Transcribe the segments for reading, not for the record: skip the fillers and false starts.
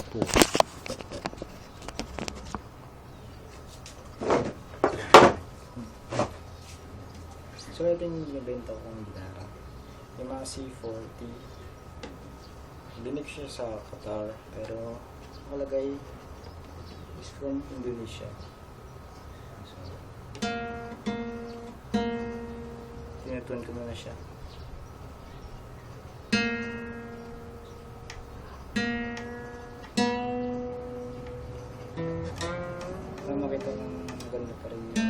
po. So ito yung nabenta kong gitara, yung mga C40. Dinig siya sa Qatar, pero nakalagay is from Indonesia. So tinutun ko muna siya. Para makita ng maganda pa rin yun.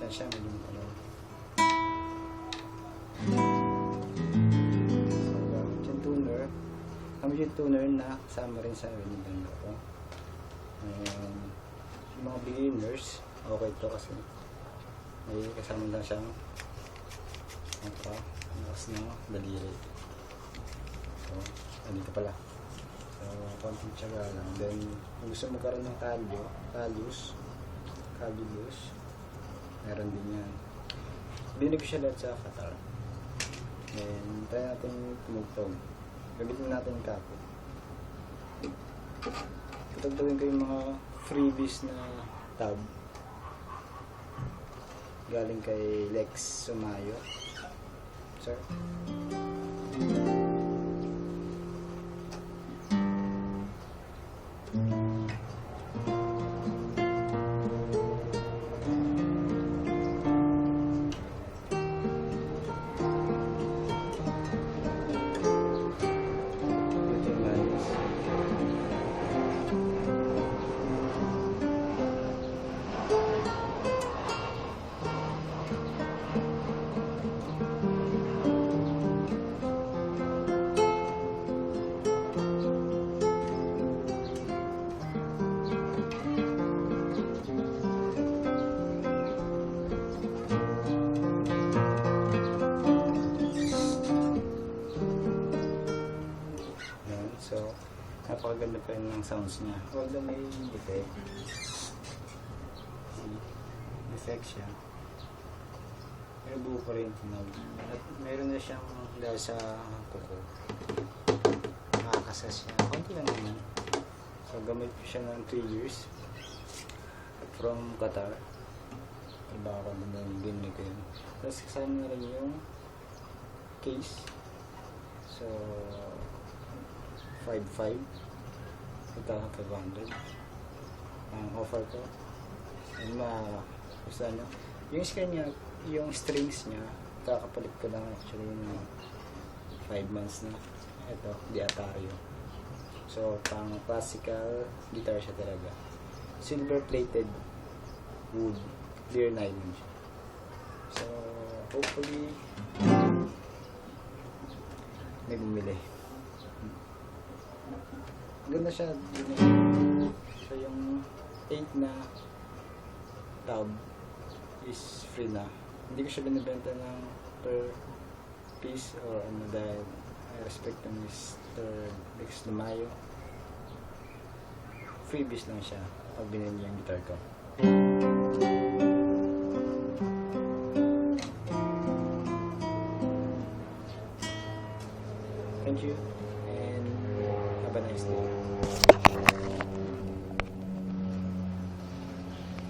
Siya maging ano. So, gamit yung tuner na kasama rin sa yung banda ko. Yung mga beginners, okay to kasi may kasama lang siyang lakas ng daliri. So, andito pala. So, konting tiyaga lang. Then, kung gusto mo karoon ng callus, meron din yan. Binig ko siya lahat sa Qatar. And try natin tumugtog. Gamitin natin yung kapo. Tutugtogin ko yung mga freebies na tab. Galing kay Lex Sumayo. Sir? So, napakaganda pa rin ng sounds niya. Although may effect. Effect siya. Pero buo pa rin tunog. At meron na siyang dahil sa kuko. Nakakasas siya. Konti lang naman. So, gamit ko siya ng 3 years. From Qatar. Iba ako nung binig ko yun. Tapos kasama na rin yung case. So, 5.5 500 ang offer ko. And gusto nyo yung screen niya, yung strings niya kakapalit ko lang actually yung 5 months na. Ito, di Atario. So pang classical guitar siya talaga, silver plated wood, clear nylon siya. So hopefully may bumili. Ganda siya. So yung 8 na tab is free na. Hindi ko siya binibenta ng per piece or ano dahil I respect to Mr. Lex Lumayo. Freebies lang siya pag binili yung guitar ko.